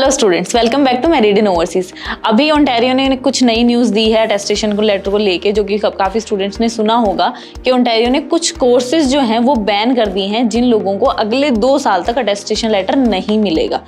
Hello students, welcome back to Meridian Overseas. अभी Ontario ने कुछ नई न्यूज़ दी है अटेस्टेशन को लेटर को लेके, जो कि काफ़ी स्टूडेंट्स ने सुना होगा कि ओंटारियो ने कुछ कोर्सेज जो हैं वो बैन कर दिए हैं जिन लोगों को अगले 2 साल तक अटेस्टेशन लेटर नहीं मिलेगा।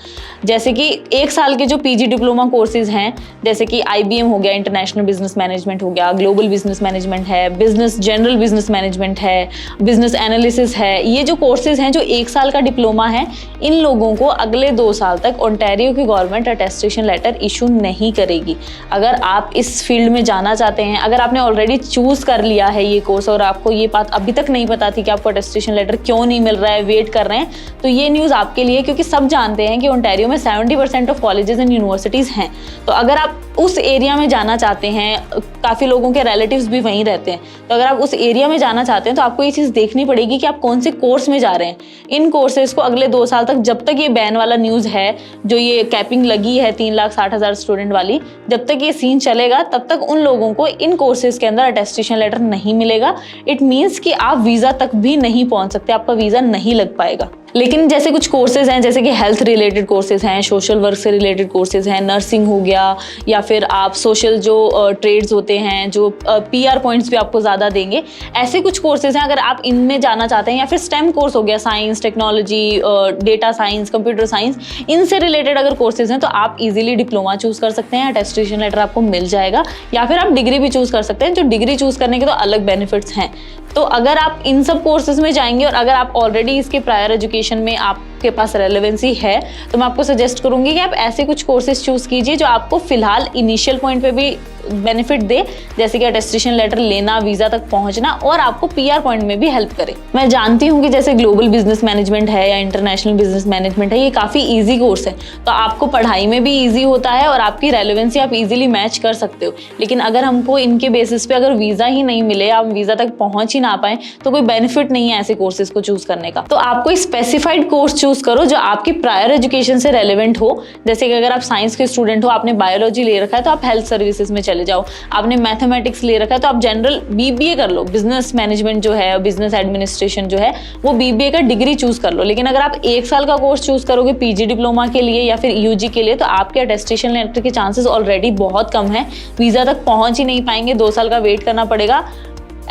जैसे कि 1 साल के जो पीजी डिप्लोमा कोर्सेज हैं, जैसे कि IBM हो गया, इंटरनेशनल बिजनेस मैनेजमेंट हो गया, ग्लोबल बिजनेस मैनेजमेंट है, बिजनेस जनरल बिजनेस मैनेजमेंट है, बिजनेस एनालिसिस है, ये जो कोर्सेज हैं जो 1 साल का डिप्लोमा है, इन लोगों को अगले 2 साल तक ओंटारियो की गवर्नमेंट अटेस्टेशन लेटर इशू नहीं करेगी। अगर आप इस फील्ड में जाना चाहते हैं, अगर आपने ऑलरेडी चूज कर लिया है ये कोर्स और आपको ये बात अभी तक नहीं पता थी कि आपको अटेस्टेशन लेटर क्यों नहीं मिल रहा है, वेट कर रहे हैं, तो ये न्यूज़ आपके लिए, क्योंकि सब जानते हैं कि ओंटारियो में 70% ऑफ कॉलेजेस एंड यूनिवर्सिटीज़ हैं। तो अगर आप उस एरिया में जाना चाहते हैं, काफ़ी लोगों के रिलेटिव्स भी वहीं रहते हैं, तो अगर आप उस एरिया में जाना चाहते हैं तो आपको ये चीज़ देखनी पड़ेगी कि आप कौन से कोर्स में जा रहे हैं। इन कोर्सेज को अगले 2 साल तक, जब तक ये बैन वाला न्यूज़ है, जो ये कैपिंग लगी है 3,60,000 स्टूडेंट वाली, जब तक ये सीन चलेगा तब तक उन लोगों को इन कोर्सेज के अंदर अटेस्टेशन लेटर नहीं मिलेगा। इट मीन्स कि आप वीज़ा तक भी नहीं पहुंच सकते, आपका वीज़ा नहीं लग पाएगा। लेकिन जैसे कुछ कोर्सेज हैं, जैसे कि हेल्थ रिलेटेड कोर्सेज हैं, सोशल वर्क से रिलेटेड कोर्सेज हैं, नर्सिंग हो गया, या फिर आप सोशल जो ट्रेड्स होते हैं, जो PR पॉइंट्स भी आपको ज़्यादा देंगे, ऐसे कुछ कोर्सेज हैं। अगर आप इनमें जाना चाहते हैं, या फिर स्टेम कोर्स हो गया, science, technology, data science, computer science, इनसे रिलेटेड अगर कोर्सेज हैं तो आप इजीली डिप्लोमा चूज़ कर सकते हैं, अटेस्टेशन लेटर आपको मिल जाएगा। या फिर आप डिग्री भी चूज़ कर सकते हैं, जो डिग्री चूज़ करने के तो अलग बेनिफिट्स हैं। तो अगर आप इन सब कोर्सेज में जाएंगे और अगर आप ऑलरेडी इसके प्रायर एजुकेशन में आपके पास रेलेवेंसी है, तो मैं आपको सजेस्ट करूंगी कि आप ऐसे कुछ कोर्सेज चूज कीजिए जो आपको फिलहाल इनिशियल पॉइंट पे भी बेनिफिट दे, जैसे कि अटेस्टेशन लेटर लेना, वीजा तक पहुंचना, और आपको PR पॉइंट में भी हेल्प करे। मैं जानती हूँ कि जैसे ग्लोबल बिजनेस मैनेजमेंट है या इंटरनेशनल बिजनेस मैनेजमेंट है, ये काफ़ी ईजी कोर्स है, तो आपको पढ़ाई में भी ईजी होता है और आपकी रेलेवेंसी आप इजीली मैच कर सकते हो। लेकिन अगर हमको इनके बेसिस पे अगर वीज़ा ही नहीं मिले, आप वीज़ा तक पहुँच ही ना पाए, तो कोई बेनिफिट नहीं है ऐसे कोर्सेज को चूज़ करने का। तो आप कोई स्पेसिफाइड कोर्स चूज़ करो जो आपकी प्रायर एजुकेशन से रेलेवेंट हो। जैसे कि अगर आप साइंस के स्टूडेंट हो, आपने बायोलॉजी ले रखा है, तो आप हेल्थ सर्विसेज में चले जाओ। आपने मैथमेटिक्स ले रखा है तो आप जनरल BBA कर लो, बिजनेस मैनेजमेंट जो है, बिजनेस एडमिनिस्ट्रेशन जो है, वो BBA का डिग्री चूज कर लो। लेकिन अगर आप 1 साल का कोर्स चूज करोगे PG डिप्लोमा के लिए या फिर UG के लिए, तो आपके अटेस्टेशन लेटर के चांसेस ऑलरेडी बहुत कम है, वीजा तक पहुंच ही नहीं पाएंगे, 2 साल का वेट करना पड़ेगा।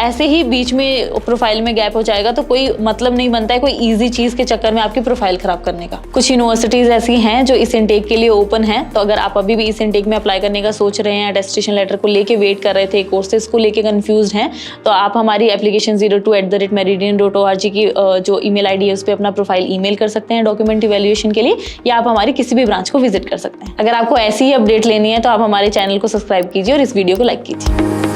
ऐसे ही बीच में प्रोफाइल में गैप हो जाएगा, तो कोई मतलब नहीं बनता है कोई इजी चीज़ के चक्कर में आपकी प्रोफाइल खराब करने का। कुछ यूनिवर्सिटीज़ ऐसी हैं जो इस इनटेक के लिए ओपन है, तो अगर आप अभी भी इस इनटेक में अप्लाई करने का सोच रहे हैं, अटेस्टेशन लेटर को लेके वेट कर रहे थे, कोर्सेज को लेके कंफ्यूज हैं, तो आप हमारी एप्लीकेशन 02@meridian.org की जो email ID है उस पर अपना प्रोफाइल ईमेल कर सकते हैं डॉक्यूमेंट इवैल्यूएशन के लिए, या आप हमारी किसी भी ब्रांच को विजिट कर सकते हैं। अगर आपको ऐसी ही अपडेट लेनी है तो आप हमारे चैनल को सब्सक्राइब कीजिए और इस वीडियो को लाइक कीजिए।